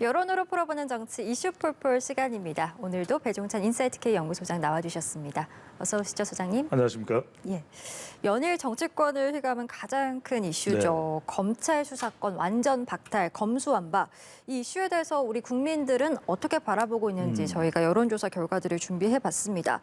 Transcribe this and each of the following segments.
여론으로 풀어보는 정치 이슈 풀풀 시간입니다. 오늘도 배종찬 인사이트K 연구소장 나와주셨습니다. 어서 오시죠, 소장님. 안녕하십니까? 예, 연일 정치권을 휘감은 가장 큰 이슈죠. 검찰 수사권 완전 박탈, 검수완박. 이 이슈에 대해서 우리 국민들은 어떻게 바라보고 있는지 저희가 여론조사 결과들을 준비해봤습니다.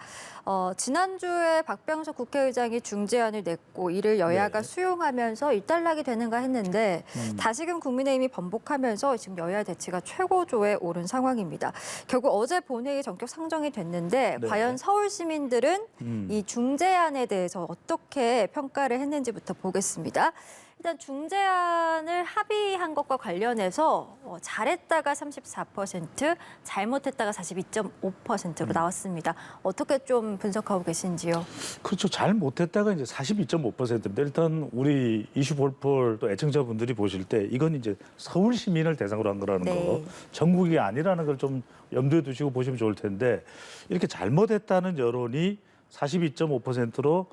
지난주에 박병석 국회의장이 중재안을 냈고 이를 여야가 수용하면서 일단락이 되는가 했는데 다시금 국민의힘이 번복하면서 지금 여야 대치가 최고조에 오른 상황입니다. 결국 어제 본회의 전격 상정이 됐는데 과연 서울 시민들은 이 중재안에 대해서 어떻게 평가를 했는지부터 보겠습니다. 일단 중재안을 합의한 것과 관련해서 잘했다가 34%, 잘못했다가 42.5%로 나왔습니다. 어떻게 좀 분석하고 계신지요? 그렇죠. 잘못했다가 이제 42.5%인데 일단 우리 이슈 볼폴 또 애청자분들이 보실 때 이건 이제 서울 시민을 대상으로 한 거라는 거, 전국이 아니라는 걸 좀 염두에 두시고 보시면 좋을 텐데 이렇게 잘못했다는 여론이 42.5%로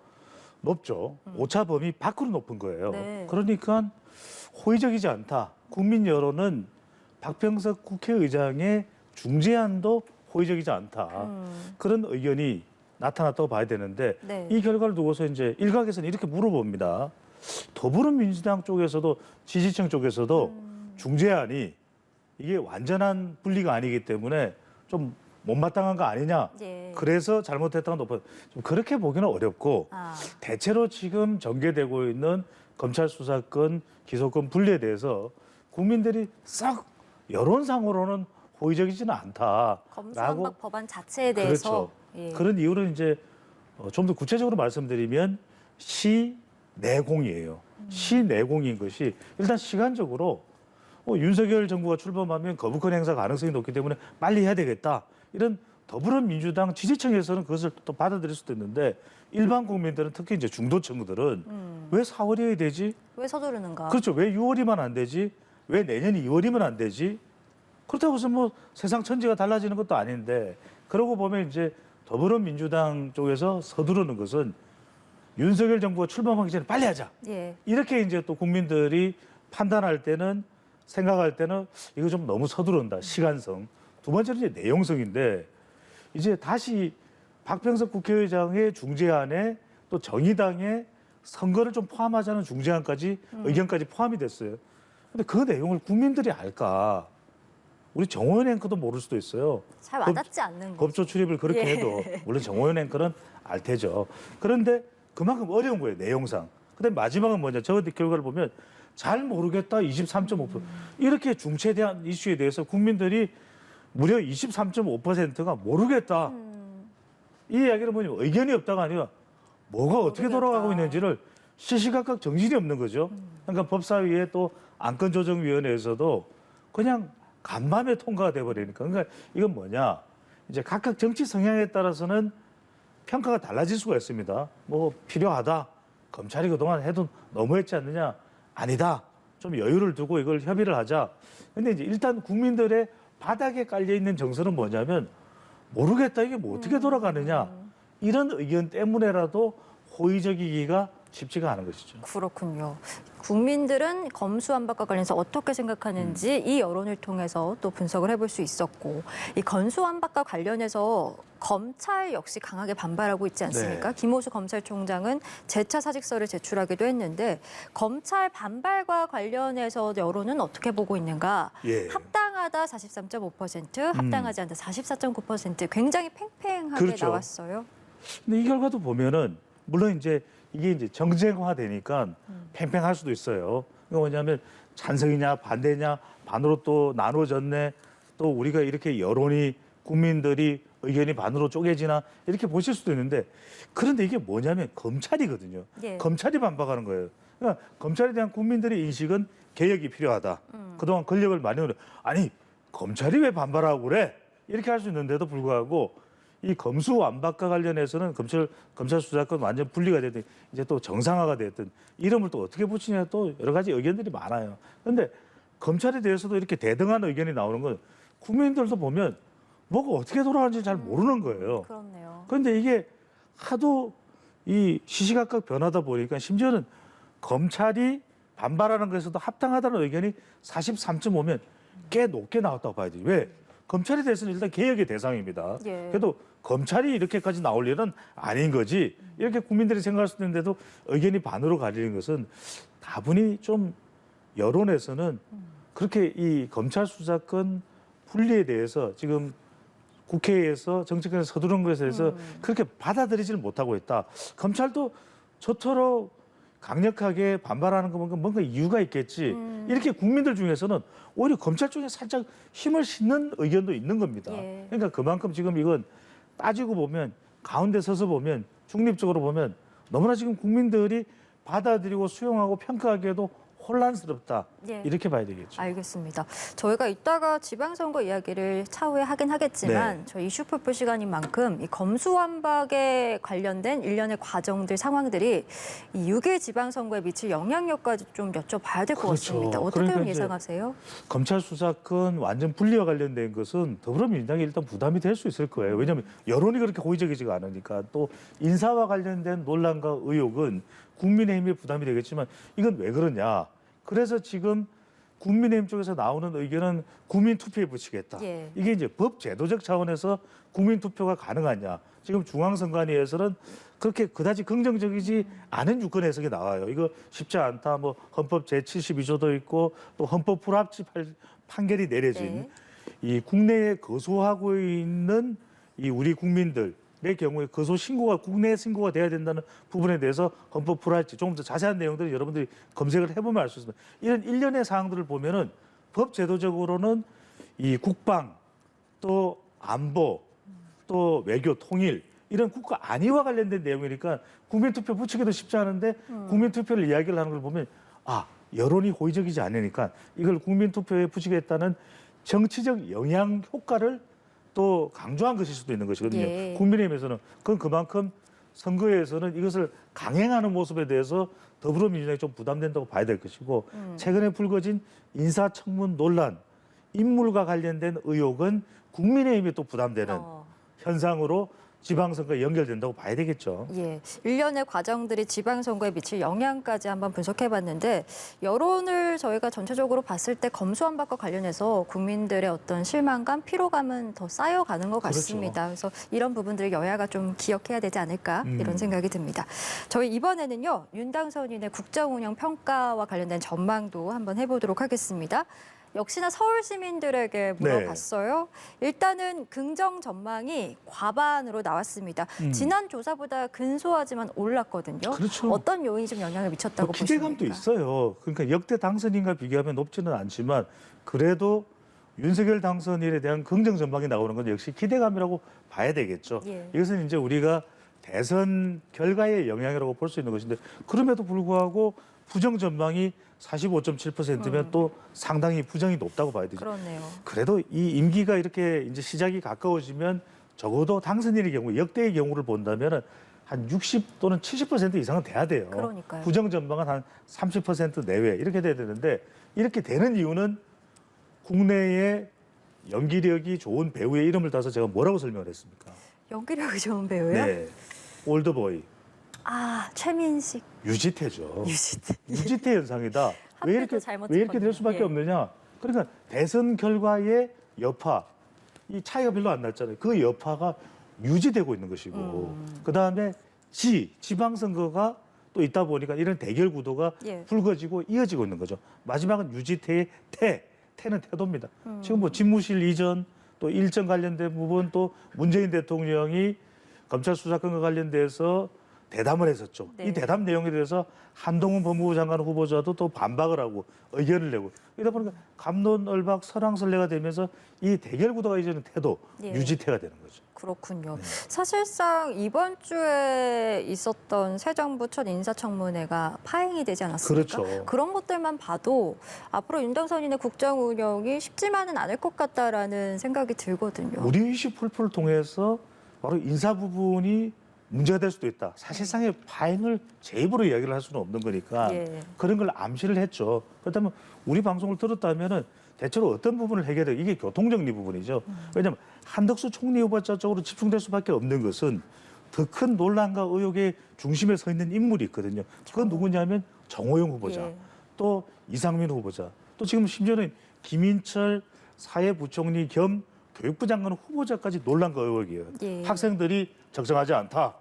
높죠. 오차 범위 밖으로 높은 거예요. 그러니까 호의적이지 않다. 국민 여론은 박병석 국회의장의 중재안도 호의적이지 않다. 그런 의견이 나타났다고 봐야 되는데 이 결과를 두고서 이제 일각에서는 이렇게 물어봅니다. 더불어민주당 쪽에서도 지지층 쪽에서도 중재안이 이게 완전한 분리가 아니기 때문에 좀 못마땅한 거 아니냐. 그래서 잘못했다가 높아. 좀 그렇게 보기는 어렵고 대체로 지금 전개되고 있는 검찰 수사권, 기소권 분리에 대해서 국민들이 싹 여론상으로는 호의적이지는 않다. 검수완박 법안 자체에 대해서. 그렇죠. 그런 이유를 이제 좀 더 구체적으로 말씀드리면 시내공이에요. 시내공인 것이 일단 시간적으로 윤석열 정부가 출범하면 거부권 행사 가능성이 높기 때문에 빨리 해야 되겠다. 이런 더불어민주당 지지층에서는 그것을 또 받아들일 수도 있는데 일반 국민들은 특히 이제 중도층들은 왜 4월이어야 되지? 왜 서두르는가? 그렇죠. 왜 6월이면 안 되지? 왜 내년 2월이면 안 되지? 그렇다고 해서 뭐 세상 천지가 달라지는 것도 아닌데 그러고 보면 이제 더불어민주당 쪽에서 서두르는 것은 윤석열 정부가 출범하기 전에 빨리 하자. 이렇게 이제 또 국민들이 판단할 때는 생각할 때는 이거 좀 너무 서두른다. 시간성. 두 번째는 이제 내용성인데 이제 다시 박병석 국회의장의 중재안에 또 정의당의 선거를 좀 포함하자는 중재안까지 의견까지 포함이 됐어요. 근데 그 내용을 국민들이 알까? 우리 정호연 앵커도 모를 수도 있어요. 잘 와닿지 않는 거죠. 법조 출입을 그렇게 해도 물론 정호연 앵커는 알 테죠. 그런데 그만큼 어려운 거예요. 내용상. 그다음에 마지막은 뭐냐. 저 결과를 보면 잘 모르겠다 23.5%. 이렇게 중체대한 이슈에 대해서 국민들이 무려 23.5%가 모르겠다. 이 이야기는 뭐냐면 의견이 없다가 아니라 뭐가 어떻게 돌아가고 있는지를 시시각각 정신이 없는 거죠. 그러니까 법사위에 또 안건조정위원회에서도 그냥 간밤에 통과가 돼버리니까. 그러니까 이건 뭐냐. 이제 각각 정치 성향에 따라서는 평가가 달라질 수가 있습니다. 뭐 필요하다. 검찰이 그동안 해도 너무했지 않느냐. 아니다. 좀 여유를 두고 이걸 협의를 하자. 근데 이제 일단 국민들의 바닥에 깔려있는 정서는 뭐냐면 모르겠다. 이게 뭐 어떻게 돌아가느냐. 이런 의견 때문에라도 호의적이기가 쉽지가 않은 것이죠. 그렇군요. 국민들은 검수완박과 관련해서 어떻게 생각하는지 이 여론을 통해서 또 분석을 해볼 수 있었고 이 검수완박과 관련해서 검찰 역시 강하게 반발하고 있지 않습니까? 김호수 검찰총장은 재차 사직서를 제출하기도 했는데 검찰 반발과 관련해서 여론은 어떻게 보고 있는가? 합당하다 43.5%, 합당하지 않다 44.9% 굉장히 팽팽하게 나왔어요. 근데 이 결과도 보면은 물론 이제 이게 이제 정쟁화되니까 팽팽할 수도 있어요. 이거 뭐냐면 찬성이냐 반대냐 반으로 또 나눠졌네. 또 우리가 이렇게 여론이 국민들이 의견이 반으로 쪼개지나 이렇게 보실 수도 있는데 그런데 이게 뭐냐면 검찰이거든요. 검찰이 반박하는 거예요. 그러니까 검찰에 대한 국민들의 인식은 개혁이 필요하다. 그동안 권력을 많이 누려. 아니 검찰이 왜 반발하고 그래? 이렇게 할 수 있는데도 불구하고 이 검수완박과 관련해서는 검찰 수사권 완전 분리가 됐든 이제 또 정상화가 됐든 이름을 또 어떻게 붙이냐 또 여러 가지 의견들이 많아요. 그런데 검찰에 대해서도 이렇게 대등한 의견이 나오는 건 국민들도 보면 뭐가 어떻게 돌아가는지 잘 모르는 거예요. 그렇네요. 그런데 이게 하도 이 시시각각 변하다 보니까 심지어는 검찰이 반발하는 것에서도 합당하다는 의견이 43.5면 꽤 높게 나왔다고 봐야 돼요. 왜? 검찰에 대해서는 일단 개혁의 대상입니다. 예. 그래도 검찰이 이렇게까지 나올 일은 아닌 거지. 이렇게 국민들이 생각할 수 있는데도 의견이 반으로 갈리는 것은 다분히 좀 여론에서는 그렇게 이 검찰 수사권 분리에 대해서 지금 국회에서 정치권에서 서두른 것에 대해서 그렇게 받아들이지를 못하고 있다. 검찰도 저토록 강력하게 반발하는 거 보니까 뭔가 이유가 있겠지. 이렇게 국민들 중에서는 오히려 검찰 쪽에 살짝 힘을 싣는 의견도 있는 겁니다. 예. 그러니까 그만큼 지금 이건 따지고 보면 가운데 서서 보면 중립적으로 보면 너무나 지금 국민들이 받아들이고 수용하고 평가하기에도 혼란스럽다. 예. 이렇게 봐야 되겠죠. 알겠습니다. 저희가 이따가 지방선거 이야기를 차후에 하긴 하겠지만 네. 저희 이슈풀풀 시간인 만큼 이 검수완박에 관련된 일련의 과정들, 상황들이 이 6일 지방선거에 미칠 영향력까지 좀 여쭤봐야 될 것 그렇죠. 같습니다. 어떻게 그러니까 이제 예상하세요? 검찰 수사권 완전 분리와 관련된 것은 더불어민주당이 일단 부담이 될 수 있을 거예요. 왜냐하면 여론이 그렇게 호의적이지가 않으니까. 또 인사와 관련된 논란과 의혹은 국민의힘에 부담이 되겠지만 이건 왜 그러냐. 그래서 지금 국민의힘 쪽에서 나오는 의견은 국민투표에 붙이겠다. 예. 이게 이제 법 제도적 차원에서 국민투표가 가능하냐. 지금 중앙선관위에서는 그렇게 그다지 긍정적이지 않은 유권 해석이 나와요. 이거 쉽지 않다. 뭐 헌법 제72조도 있고 또 헌법 불합치 판결이 내려진 네. 이 국내에 거소하고 있는 이 우리 국민들의 경우에 거소 신고가 국내 신고가 돼야 된다는 부분에 대해서 헌법 불합치 조금 더 자세한 내용들을 여러분들이 검색을 해보면 알 수 있습니다. 이런 일련의 사항들을 보면은 법 제도적으로는 이 국방 또 안보 또 외교 통일 이런 국가 안위와 관련된 내용이니까 국민투표 붙이기도 쉽지 않은데 국민투표를 이야기를 하는 걸 보면 아 여론이 호의적이지 않으니까 이걸 국민투표에 붙이겠다는 정치적 영향 효과를 또 강조한 것일 수도 있는 것이거든요. 예. 국민의힘에서는 그건 그만큼 선거에서는 이것을 강행하는 모습에 대해서 더불어민주당이 좀 부담된다고 봐야 될 것이고 최근에 불거진 인사청문 논란 인물과 관련된 의혹은 국민의힘이 또 부담되는 현상으로 지방선거에 연결된다고 봐야 되겠죠. 예, 일련의 과정들이 지방선거에 미칠 영향까지 한번 분석해봤는데 여론을 저희가 전체적으로 봤을 때 검수완박과 관련해서 국민들의 어떤 실망감, 피로감은 더 쌓여가는 것 같습니다. 그래서 이런 부분들을 여야가 좀 기억해야 되지 않을까 이런 생각이 듭니다. 저희 이번에는요 윤당선인의 국정운영 평가와 관련된 전망도 한번 해보도록 하겠습니다. 역시나 서울 시민들에게 물어봤어요. 일단은 긍정 전망이 과반으로 나왔습니다. 지난 조사보다 근소하지만 올랐거든요. 그렇죠. 어떤 요인이 좀 영향을 미쳤다고 보십니까? 기대감도 있어요. 그러니까 역대 당선인과 비교하면 높지는 않지만 그래도 윤석열 당선인에 대한 긍정 전망이 나오는 건 역시 기대감이라고 봐야 되겠죠. 예. 이것은 이제 우리가 대선 결과의 영향이라고 볼 수 있는 것인데 그럼에도 불구하고 부정 전망이 45.7%면 또 상당히 부정이 높다고 봐야 되죠. 그렇네요. 그래도 이 임기가 이렇게 이제 시작이 가까워지면 적어도 당선인의 경우 역대의 경우를 본다면 한 60 또는 70% 이상은 돼야 돼요. 그러니까요. 부정 전망은 한 30% 내외 이렇게 돼야 되는데 이렇게 되는 이유는 국내에 연기력이 좋은 배우의 이름을 따서 제가 뭐라고 설명을 했습니까? 연기력이 좋은 배우요? 네, 올드보이 아, 최민식, 유지태죠. 유시태. 유지태 현상이다. 왜 이렇게 잘못 왜 이렇게 될 짚었네요. 수밖에 예. 없느냐? 그러니까 대선 결과의 여파, 이 차이가 별로 안 났잖아요. 그 여파가 유지되고 있는 것이고, 그 다음에 지방선거가 또 있다 보니까 이런 대결 구도가 예. 불거지고 이어지고 있는 거죠. 마지막은 유지태의 태는 태도입니다. 지금 뭐 집무실 이전 또 일정 관련된 부분 또 문재인 대통령이 검찰 수사권과 관련돼서 대담을 했었죠. 네. 이 대담 내용에 대해서 한동훈 법무부 장관 후보자도 또 반박을 하고 의견을 내고 이러다 보니까 갑론을박 설왕설래가 되면서 이 대결 구도가 이제는 태도 예. 유지태가 되는 거죠. 그렇군요. 네. 사실상 이번 주에 있었던 새 정부 첫 인사청문회가 파행이 되지 않았습니까? 그렇죠. 그런 것들만 봐도 앞으로 윤당선인의 국정 운영이 쉽지만은 않을 것 같다라는 생각이 들거든요. 우리 이슈 풀풀을 통해서 바로 인사 부분이 문제가 될 수도 있다. 사실상의 파행을 제 입으로 이야기를 할 수는 없는 거니까 예. 그런 걸 암시를 했죠. 그렇다면 우리 방송을 들었다면은 대체로 어떤 부분을 해결해? 이게 교통정리 부분이죠. 왜냐하면 한덕수 총리 후보자 쪽으로 집중될 수밖에 없는 것은 더 큰 논란과 의혹의 중심에 서 있는 인물이 있거든요. 그건 누구냐면 정호영 후보자, 예. 또 이상민 후보자, 또 지금 심지어는 김인철 사회부총리 겸 교육부 장관 후보자까지 논란과 의혹이에요. 예. 학생들이 적정하지 않다.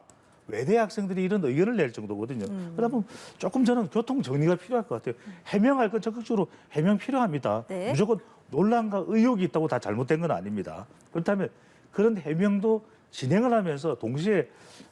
외대 학생들이 이런 의견을 낼 정도거든요. 그러다 보면 조금 저는 교통 정리가 필요할 것 같아요. 해명할 건 적극적으로 해명 필요합니다. 네. 무조건 논란과 의혹이 있다고 다 잘못된 건 아닙니다. 그렇다면 그런 해명도 진행을 하면서 동시에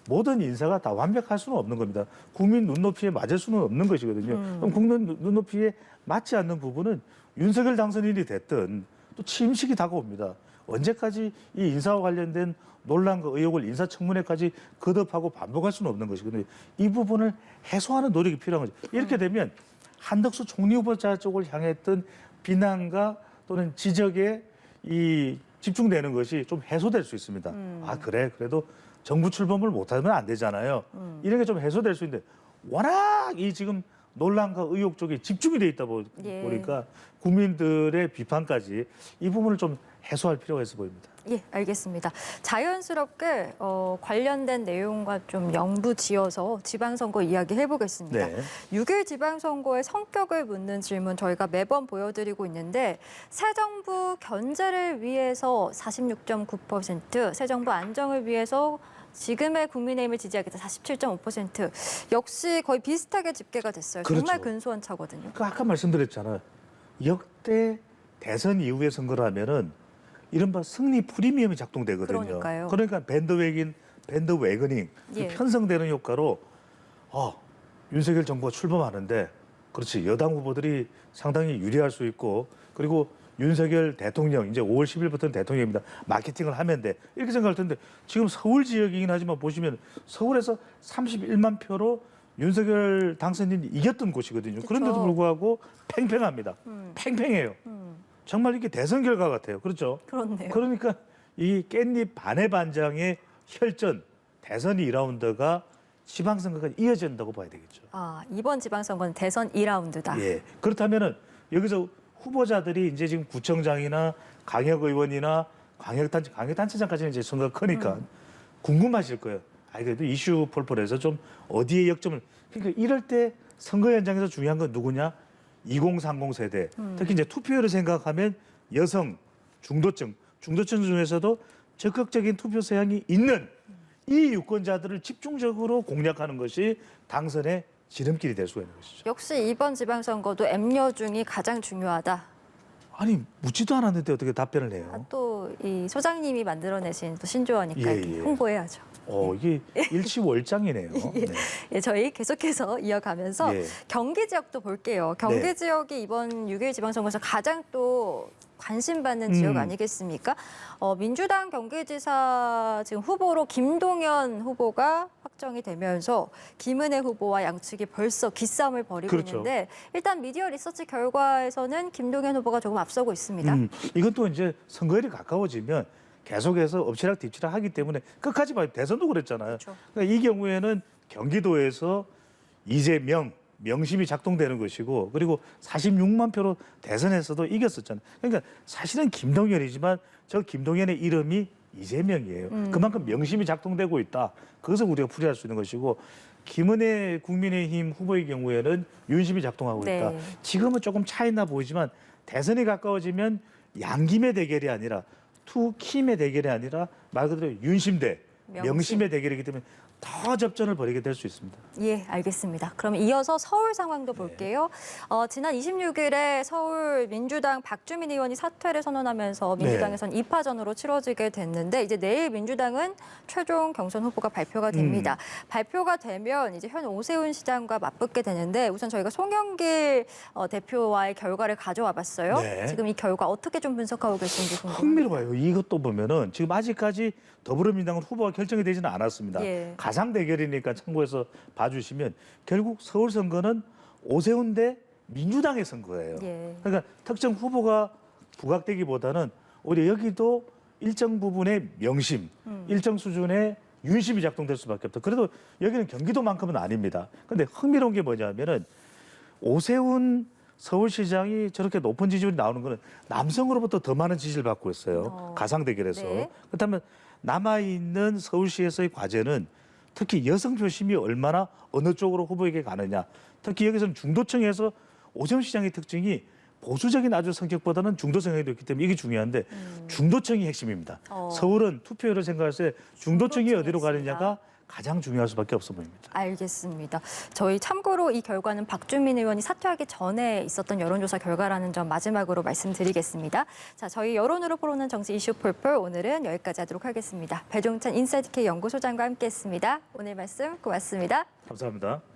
모든 인사가 다 완벽할 수는 없는 겁니다. 국민 눈높이에 맞을 수는 없는 것이거든요. 그럼 국민 눈높이에 맞지 않는 부분은 윤석열 당선인이 됐든 또 취임식이 다가옵니다. 언제까지 이 인사와 관련된 논란과 의혹을 인사청문회까지 거듭하고 반복할 수는 없는 것이거든요. 이 부분을 해소하는 노력이 필요한 거죠. 이렇게 되면 한덕수 총리 후보자 쪽을 향했던 비난과 또는 지적에 이 집중되는 것이 좀 해소될 수 있습니다. 아 그래 그래도 정부 출범을 못하면 안 되잖아요. 이런 게 좀 해소될 수 있는데 워낙 이 지금 논란과 의혹 쪽에 집중이 돼 있다 예. 보니까 국민들의 비판까지 이 부분을 좀 해소할 필요가 있어 보입니다. 예, 알겠습니다. 자연스럽게 관련된 내용과 좀 연부지어서 지방선거 이야기 해보겠습니다. 네. 6일 지방선거의 성격을 묻는 질문 저희가 매번 보여드리고 있는데 새 정부 견제를 위해서 46.9%, 새 정부 안정을 위해서 지금의 국민의힘을 지지하겠다 47.5%. 역시 거의 비슷하게 집계가 됐어요. 정말 그렇죠. 근소한 차거든요. 그 아까 말씀드렸잖아요. 역대 대선 이후의 선거를 하면은 이른바 승리 프리미엄이 작동되거든요. 그러니까요. 그러니까 밴드웨거닝 예. 편성되는 효과로 윤석열 정부가 출범하는데 그렇지 여당 후보들이 상당히 유리할 수 있고 그리고 윤석열 대통령 이제 5월 10일부터는 대통령입니다. 마케팅을 하면 돼. 이렇게 생각할 텐데 지금 서울 지역이긴 하지만 보시면 서울에서 31만 표로 윤석열 당선인이 이겼던 곳이거든요. 그쵸. 그런데도 불구하고 팽팽합니다. 팽팽해요. 정말 이게 대선 결과 같아요. 그렇죠? 그렇네요. 그러니까 이 깻잎 반의 반장의 혈전 대선 2라운드가 지방선거까지 이어진다고 봐야 되겠죠. 아, 이번 지방선거는 대선 2라운드다. 예. 그렇다면은 여기서 후보자들이 이제 지금 구청장이나 강역의원이나 강역단체장까지는 이제 선거가 크니까 궁금하실 거예요. 아, 그래도 이슈 폴폴해서 좀 어디에 역점을. 그러니까 이럴 때 선거 현장에서 중요한 건 누구냐? 2030 세대. 특히 이제 투표율을 생각하면 여성, 중도층 중에서도 적극적인 투표 성향이 있는 이 유권자들을 집중적으로 공략하는 것이 당선의 지름길이 될 수가 있는 것이죠. 역시 이번 지방선거도 M여중이 가장 중요하다. 아니 묻지도 않았는데 어떻게 답변을 해요? 아, 또 이 소장님이 만들어내신 또 신조어니까 예, 이렇게 예. 홍보해야죠. 이게 일치월장이네요. 네. 예, 저희 계속해서 이어가면서 예. 경기 지역도 볼게요. 경기 네. 지역이 이번 6일 지방선거에서 가장 또 관심받는 지역 아니겠습니까? 민주당 경기지사 지금 후보로 김동연 후보가 확정이 되면서 김은혜 후보와 양측이 벌써 기싸움을 벌이고 그렇죠. 있는데 일단 미디어 리서치 결과에서는 김동연 후보가 조금 앞서고 있습니다. 이건 또 이제 선거일이 가까워지면 계속해서 엎치락 뒤치락 하기 때문에 끝까지 봐요. 대선도 그랬잖아요. 그렇죠. 그러니까 이 경우에는 경기도에서 이재명 명심이 작동되는 것이고 그리고 46만 표로 대선에서도 이겼었잖아요. 그러니까 사실은 김동연이지만 저 김동연의 이름이 이재명이에요. 그만큼 명심이 작동되고 있다. 그것을 우리가 풀이할 수 있는 것이고 김은혜 국민의힘 후보의 경우에는 윤심이 작동하고 있다. 네. 지금은 조금 차이나 보이지만 대선이 가까워지면 양김의 대결이 아니라 투킴의 대결이 아니라 말 그대로 윤심 대 명심의 대결이기 때문에 더 접전을 벌이게 될 수 있습니다. 예, 알겠습니다. 그럼 이어서 서울 상황도 네. 볼게요. 지난 26일에 서울 민주당 박주민 의원이 사퇴를 선언하면서 민주당에선 2파전으로 치러지게 됐는데 이제 내일 민주당은 최종 경선 후보가 발표가 됩니다. 발표가 되면 이제 현 오세훈 시장과 맞붙게 되는데 우선 저희가 송영길 대표와의 결과를 가져와 봤어요. 네. 지금 이 결과 어떻게 좀 분석하고 계신지 궁금합니다. 흥미로워요. 이것도 보면은 지금 아직까지 더불어민주당은 후보가 결정이 되지는 않았습니다. 예. 가상 대결이니까 참고해서 봐주시면 결국 서울 선거는 오세훈 대 민주당의 선거예요. 예. 그러니까 특정 후보가 부각되기보다는 오히려 여기도 일정 부분의 명심, 일정 수준의 윤심이 작동될 수밖에 없다. 그래도 여기는 경기도만큼은 아닙니다. 그런데 흥미로운 게 뭐냐면은 오세훈 서울시장이 저렇게 높은 지지율이 나오는 거는 남성으로부터 더 많은 지지를 받고 있어요. 가상 대결에서. 네. 그렇다면 남아있는 서울시에서의 과제는 특히 여성 표심이 얼마나 어느 쪽으로 후보에게 가느냐. 특히 여기서는 중도층에서 오세훈 시장의 특징이 보수적인 아주 성격보다는 중도성이 있기 때문에 이게 중요한데 중도층이 핵심입니다. 서울은 투표율을 생각했을 때 중도층이 어디로 가느냐가 가장 중요할 수밖에 없어 보입니다. 알겠습니다. 저희 참고로 이 결과는 박주민 의원이 사퇴하기 전에 있었던 여론조사 결과라는 점 마지막으로 말씀드리겠습니다. 자, 저희 여론으로 보는 정치 이슈 폴폴 오늘은 여기까지 하도록 하겠습니다. 배종찬 인사이트K 연구소장과 함께했습니다. 오늘 말씀 고맙습니다. 감사합니다.